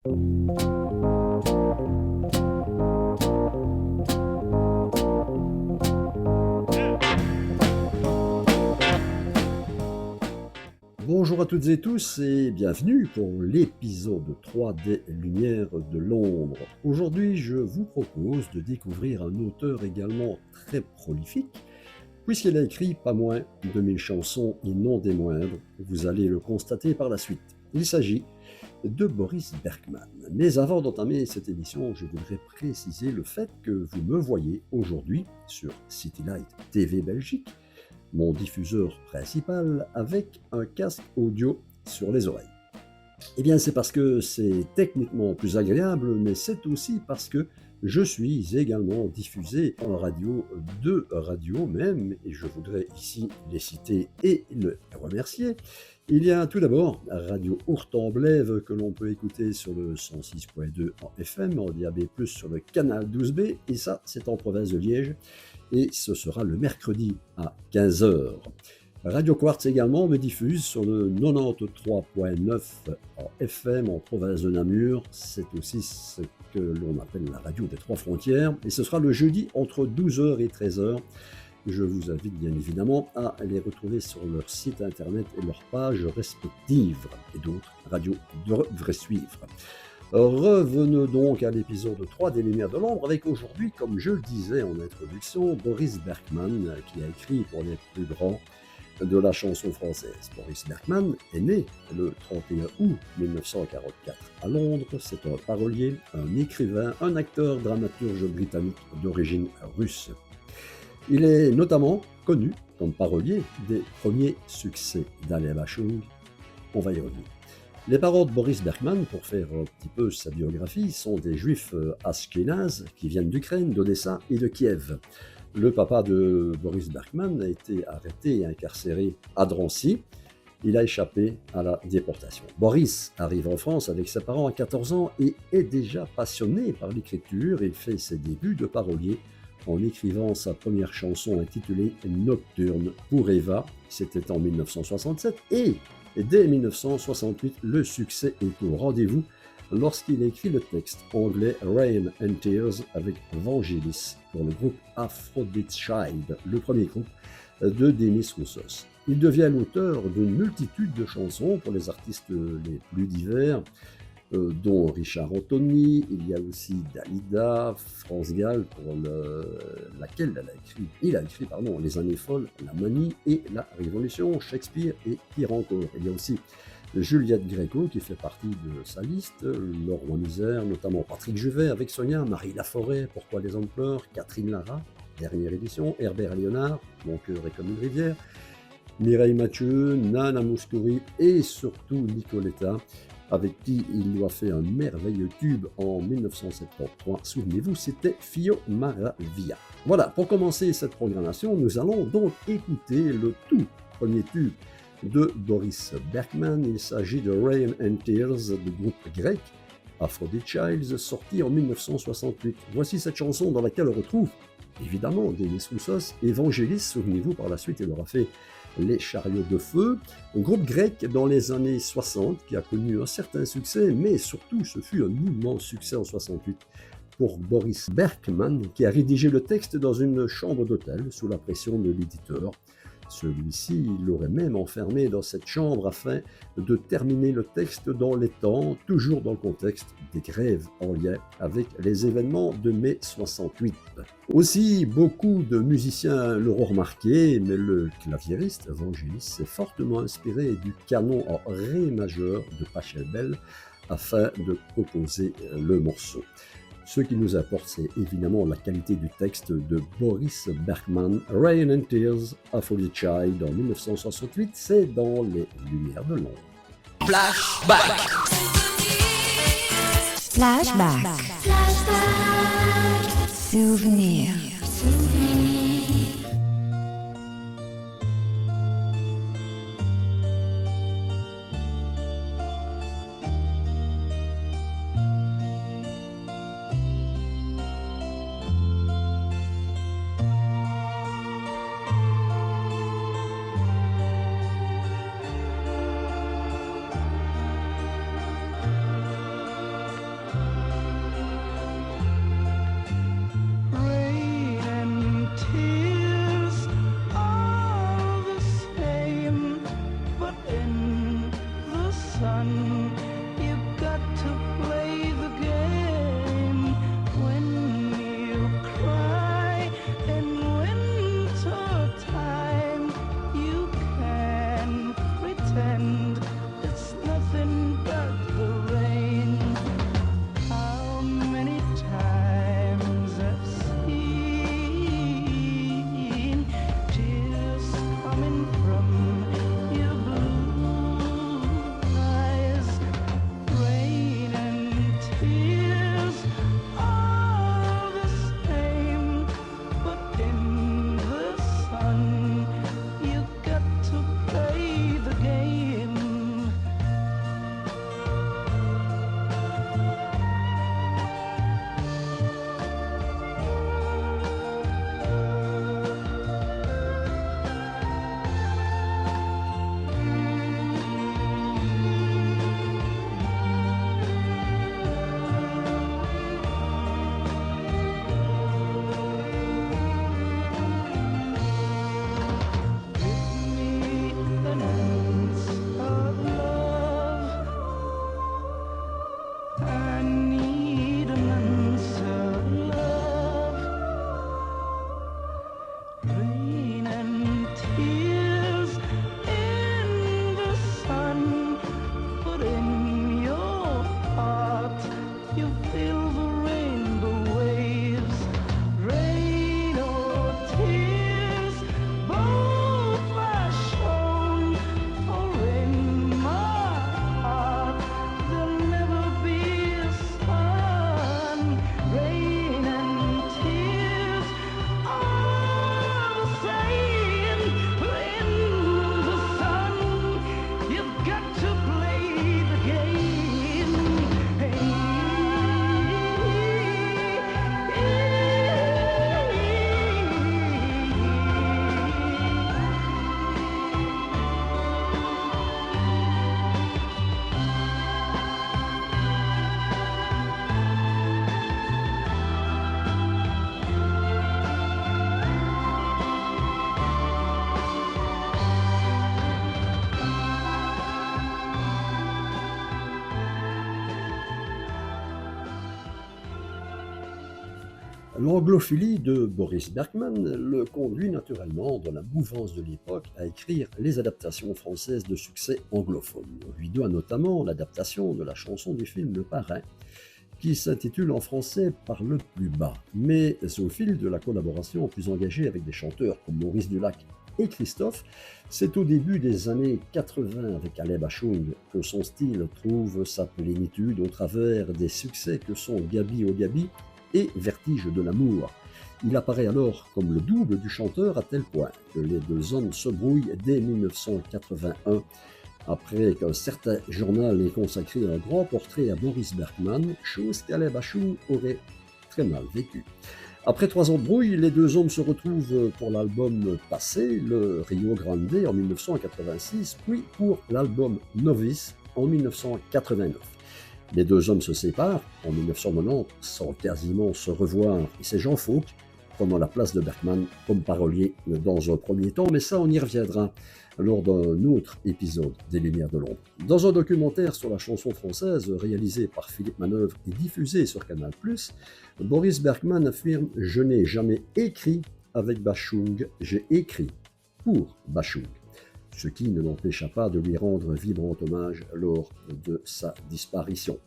Bonjour à toutes et tous et bienvenue pour l'épisode 3 des Lumières de l'ombre. Aujourd'hui, je vous propose de découvrir un auteur également très prolifique, puisqu'il a écrit pas moins de 1000 chansons et non des moindres. Vous allez le constater par la suite. Il s'agit de Boris Bergman. Mais avant d'entamer cette émission, je voudrais préciser le fait que vous me voyez aujourd'hui sur City Light TV Belgique, mon diffuseur principal, avec un casque audio sur les oreilles. Eh bien, c'est parce que c'est techniquement plus agréable, mais c'est aussi parce que je suis également diffusé en radio, deux radios même, et je voudrais ici les citer et les remercier. Il y a tout d'abord Radio Ourtemblève que l'on peut écouter sur le 106.2 en FM, en DAB+, sur le canal 12B, et ça, c'est en province de Liège, et ce sera le mercredi à 15h. Radio Quartz également me diffuse sur le 93.9 en FM en province de Namur. C'est aussi ce que l'on appelle la radio des trois frontières. Et ce sera le jeudi entre 12h et 13h. Je vous invite bien évidemment à les retrouver sur leur site internet et leurs pages respectives. Et d'autres radios devraient suivre. Revenons donc à l'épisode 3 des Lumières de l'ombre avec aujourd'hui, comme je le disais en introduction, Boris Bergman qui a écrit pour les plus grands de la chanson française. Boris Bergman est né le 31 août 1944 à Londres. C'est un parolier, un écrivain, un acteur, dramaturge britannique d'origine russe. Il est notamment connu comme parolier des premiers succès d'Alia Bashung. On va y revenir. Les parents de Boris Bergman, pour faire un petit peu sa biographie, sont des juifs ashkénazes qui viennent d'Ukraine, d'Odessa et de Kiev. Le papa de Boris Bergman a été arrêté et incarcéré à Drancy. Il a échappé à la déportation. Boris arrive en France avec ses parents à 14 ans et est déjà passionné par l'écriture. Il fait ses débuts de parolier en écrivant sa première chanson intitulée Nocturne pour Eva. C'était en 1967 et dès 1968, le succès est au rendez-vous lorsqu'il écrit le texte anglais Rain and Tears avec Vangelis pour le groupe Aphrodite Child, le premier groupe de Demis Roussos. Il devient l'auteur d'une multitude de chansons pour les artistes les plus divers, dont Richard Anthony. Il y a aussi Dalida, France Gall, pour laquelle il a écrit Les années folles, La manie et La révolution, Shakespeare et pire encore. Il y a aussi Juliette Gréco qui fait partie de sa liste, Leroy Misère, notamment Patrick Juvet avec Sonia, Marie Laforêt, Pourquoi les hommes pleurent, Catherine Lara, dernière édition, Herbert Léonard, Mon cœur est comme une rivière, Mireille Mathieu, Nana Mouskouri et surtout Nicoletta, avec qui il lui a fait un merveilleux tube en 1973. Souvenez-vous, c'était Fio Maravilla. Voilà, pour commencer cette programmation, nous allons donc écouter le tout premier tube de Boris Bergman. Il s'agit de Rain and Tears du groupe grec Aphrodite Child, sorti en 1968. Voici cette chanson dans laquelle on retrouve évidemment Demis Roussos et Vangelis. Souvenez-vous, par la suite, il aura fait Les Chariots de Feu, un groupe grec dans les années 60 qui a connu un certain succès, mais surtout ce fut un immense succès en 68 pour Boris Bergman, qui a rédigé le texte dans une chambre d'hôtel sous la pression de l'éditeur. Celui-ci l'aurait même enfermé dans cette chambre afin de terminer le texte dans les temps, toujours dans le contexte des grèves en lien avec les événements de mai 68. Aussi, beaucoup de musiciens l'auront remarqué, mais le claviériste Vangelis s'est fortement inspiré du canon en ré majeur de Pachelbel afin de composer le morceau. Ce qui nous apporte, c'est évidemment la qualité du texte de Boris Bergman, Rain and Tears, Aphrodite Child en 1968, c'est dans les Lumières de l'ombre. Flashback. Flashback. Souvenir. I need an answer, love. Rain and tears in the sun, but in your heart you feel the rainbow waves. Rain or tears, both are shown, for in my heart there'll never be a sun. Rain and tears are the same. In the sun, you've got to play the game. L'anglophilie de Boris Bergman le conduit naturellement, dans la mouvance de l'époque, à écrire les adaptations françaises de succès anglophones. On lui doit notamment l'adaptation de la chanson du film Le Parrain, qui s'intitule en français « Par le plus bas ». Mais au fil de la collaboration plus engagée avec des chanteurs comme Maurice Dulac et Christophe, c'est au début des années 80 avec Alain Bachung que son style trouve sa plénitude au travers des succès que sont Gabi oh Gabi et Vertige de l'amour. Il apparaît alors comme le double du chanteur à tel point que les deux hommes se brouillent dès 1981, après qu'un certain journal ait consacré un grand portrait à Boris Bergman, chose qu'Alain Bachung aurait très mal vécue. Après 3 ans de brouille, les deux hommes se retrouvent pour l'album Passé, le Rio Grande en 1986, puis pour l'album Novice en 1989. Les deux hommes se séparent en 1990 sans quasiment se revoir, et c'est Jean Fauque prenant la place de Bergman comme parolier dans un premier temps, mais ça on y reviendra lors d'un autre épisode des Lumières de l'ombre. Dans un documentaire sur la chanson française réalisé par Philippe Manœuvre et diffusé sur Canal+, Boris Bergman affirme « Je n'ai jamais écrit avec Bachung, j'ai écrit pour Bachung ». Ce qui ne l'empêcha pas de lui rendre vibrant hommage lors de sa disparition.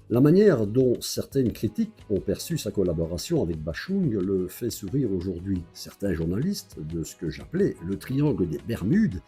La manière dont certaines critiques ont perçu sa collaboration avec Bachung le fait sourire aujourd'hui. Certains journalistes de ce que j'appelais le triangle des Bermudes,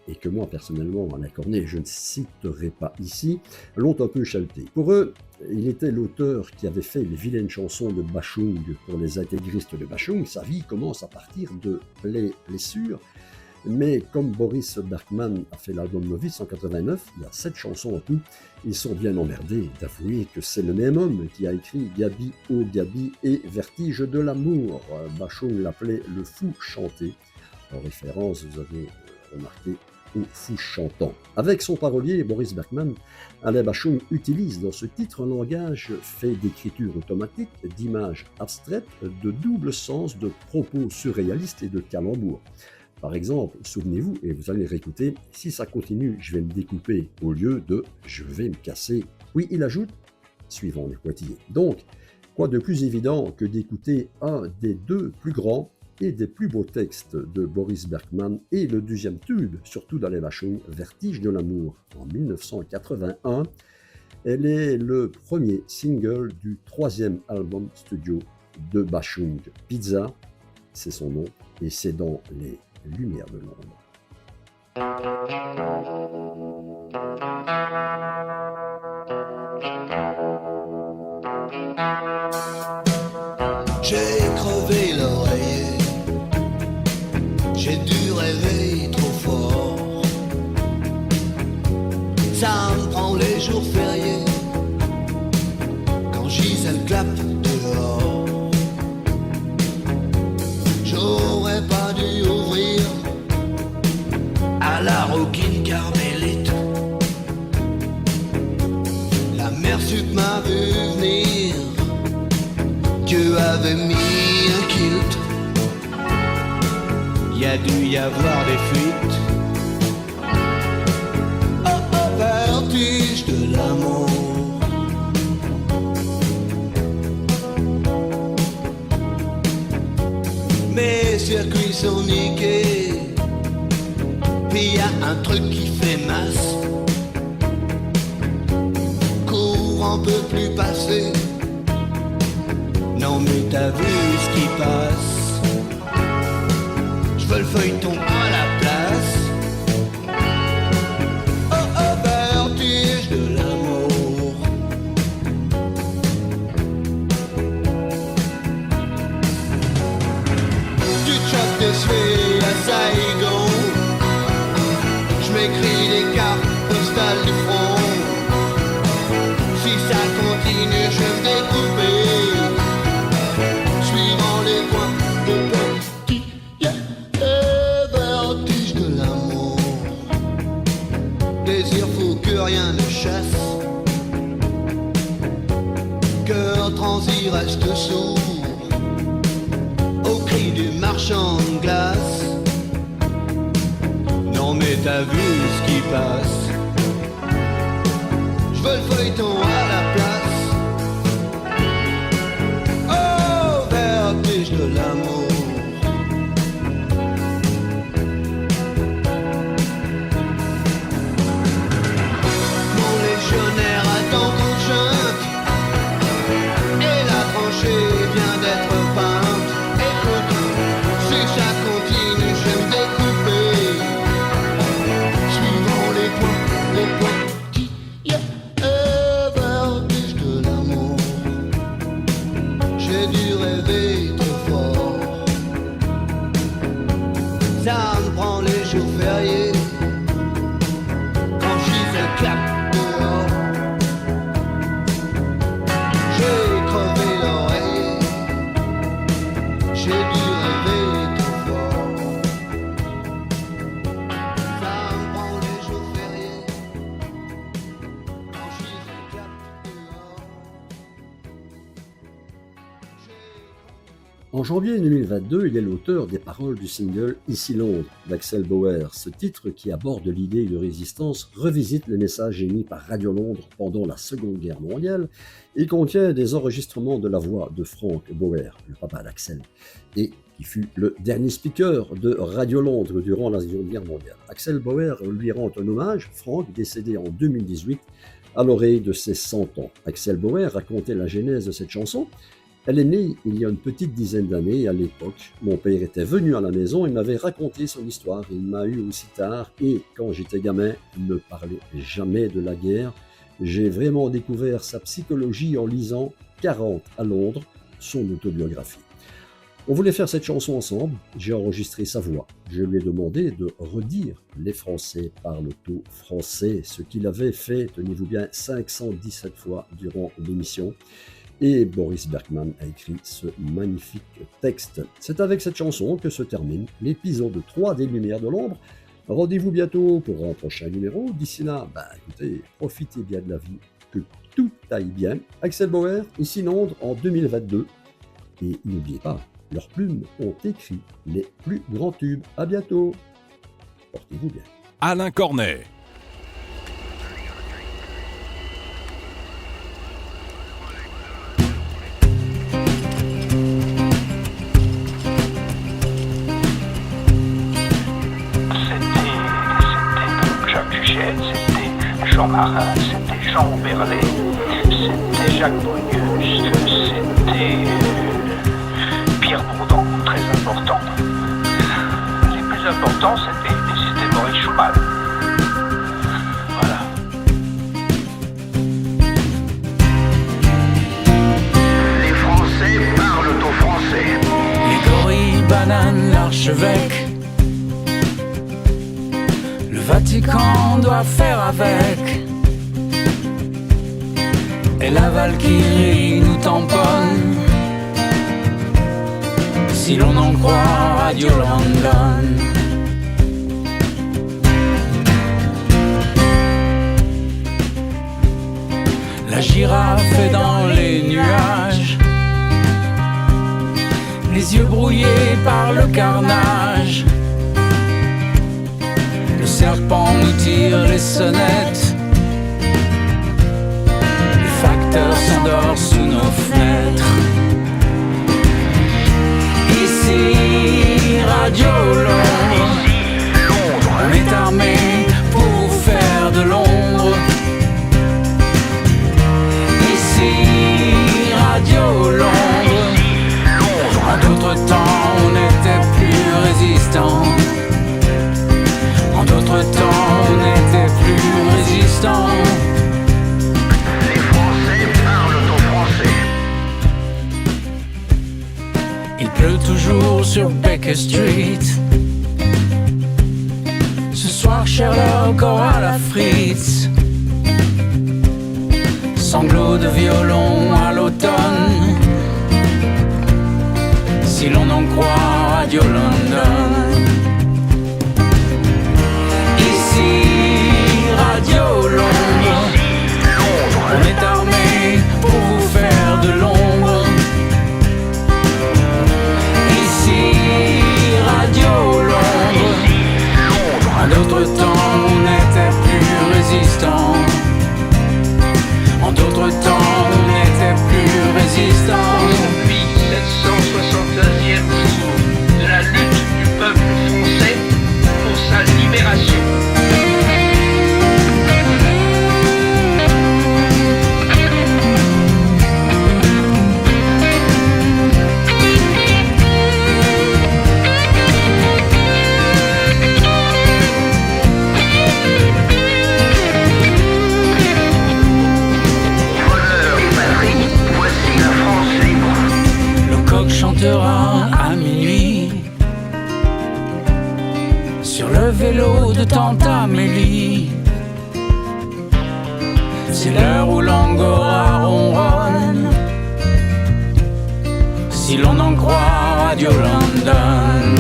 et que moi personnellement, Alain Cornet, je ne citerai pas ici, l'ont un peu chahuté. Pour eux, il était l'auteur qui avait fait les vilaines chansons de Bachung pour les intégristes de Bachung. Sa vie commence à partir de blessures. Mais comme Boris Bergman a fait l'album Novice en 89, il y a 7 chansons en tout, ils sont bien emmerdés d'avouer que c'est le même homme qui a écrit Gabi oh Gabi et Vertige de l'amour. Bachung l'appelait le fou chanté, en référence, vous avez remarqué, au fou chantant. Avec son parolier Boris Bergman, Alain Bachung utilise dans ce titre un langage fait d'écriture automatique, d'images abstraites, de double sens, de propos surréalistes et de calembours. Par exemple, souvenez-vous, et vous allez réécouter, si ça continue, je vais me découper au lieu de je vais me casser. Oui, il ajoute, suivant les Poitillés. Donc, quoi de plus évident que d'écouter un des deux plus grands et des plus beaux textes de Boris Bergman et le deuxième tube, surtout d'Alain Bachung, Vertige de l'amour, en 1981. Elle est le premier single du 3e album studio de Bachung. Pizza, c'est son nom, et c'est dans les Lumières de l'ombre. J'ai crevé l'oreiller, j'ai dû rêver trop fort. Ça me prend les jours fériés, quand Gisèle clappe dehors. J'aurais pas dû ouvrir à la roquine carmélite. La mère sup m'a vu venir, Dieu avait mis un kilt. Y a dû y avoir des fuites. Oh oh, vertige de l'amour. circuits sont niqués. Puis y a un truc qui fait masse. Courant peut plus passer. Non mais t'as vu ce qui passe. Je veux le feuilleton à la place. Oh oh, vertige de l'amour. Du choc de suie à Saigon. Je m'écris des cartes postales du front. Si ça continue, je vais me découper. Suivant les coins de petit vertige de l'amour. Désir fou que rien ne chasse. Cœur transi reste sourd au cri du marchand de glace. Non mais t'as vu ce qui passe. Je veux le feuilleton à la place. Oh, vertige de l'amour. Mon légionnaire attend qu'on chante. Et la tranchée vient d'être peinte. Écoute, si ça continue, je vais me découper. Suivant les points qui vertige de l'amour. J'ai dû rêver trop fort. Ça me prend les jours fériés. Franchise et clap dehors. J'ai crevé l'oreille. J'ai dû rêver trop fort. Ça me prend les jours fériés. Franchise et clap dehors. En janvier 2022, il est l'auteur des paroles du single Ici Londres d'Axel Bauer. Ce titre, qui aborde l'idée de résistance, revisite les messages émis par Radio Londres pendant la Seconde Guerre mondiale et contient des enregistrements de la voix de Frank Bauer, le papa d'Axel, et qui fut le dernier speaker de Radio Londres durant la Seconde Guerre mondiale. Axel Bauer lui rend un hommage, Frank, décédé en 2018, à l'orée de ses 100 ans. Axel Bauer racontait la genèse de cette chanson. Elle est née il y a une petite dizaine d'années. À l'époque, mon père était venu à la maison, il m'avait raconté son histoire. Il m'a eu aussi tard et quand j'étais gamin, il ne parlait jamais de la guerre. J'ai vraiment découvert sa psychologie en lisant 40 à Londres, son autobiographie. On voulait faire cette chanson ensemble, j'ai enregistré sa voix. Je lui ai demandé de redire « Les Français parlent au français », ce qu'il avait fait, tenez-vous bien, 517 fois durant l'émission. Et Boris Bergman a écrit ce magnifique texte. C'est avec cette chanson que se termine l'épisode 3 des Lumières de l'Ombre. Rendez-vous bientôt pour un prochain numéro. D'ici là, écoutez, profitez bien de la vie, que tout aille bien. Axel Bauer, Ici Londres en 2022. Et n'oubliez pas, leurs plumes ont écrit les plus grands tubes. À bientôt. Portez-vous bien. Alain Cornet. C'était Jean Marin, c'était Jean Berlet, c'était Jacques Brunius, c'était Pierre Bourdon, très important. Les plus importants, c'était Maurice Schumann. Voilà. Les Français parlent aux Français. Les gorilles, bananes, l'archevêque. Le Vatican doit faire avec. Et la Valkyrie nous tamponne. Si l'on en croit Radio London. La girafe est dans les nuages, les yeux brouillés par le carnage. Le serpent nous tire les sonnettes, le facteur s'endort sous nos fenêtres. Ici, sur Baker Street. Ce soir Sherlock aura la frite. Sanglots de violon à l'automne, si l'on en croit Radio London. Ici Radio Londres, on est armé pour vous faire de l'ombre. Ici Radio Londres, en d'autres temps on n'était plus résistant. En d'autres temps on n'était plus résistant. Aujourd'hui, 761e jour de la lutte du peuple français pour sa libération. Chantera à minuit sur le vélo de tante Amélie. C'est l'heure où l'angora ronronne, si l'on en croit Radio London.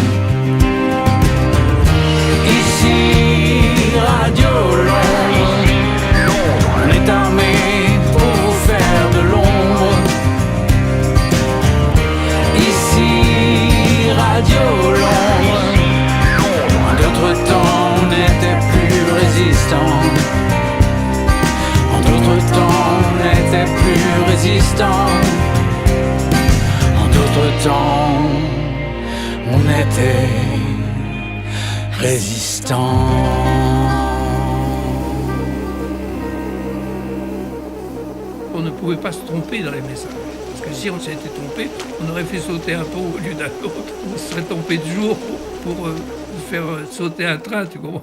Ici Radio Londres, on est armé pour vous faire de l'ombre. Radio Londres, en d'autres temps on n'était plus résistant. En d'autres temps on n'était plus résistant. En d'autres temps on était résistant. On ne pouvait pas se tromper dans les messages. Parce que si on s'était trompé, on aurait fait sauter un pont au lieu d'un autre. On se serait trompé de jour pour faire sauter un train, tu comprends ?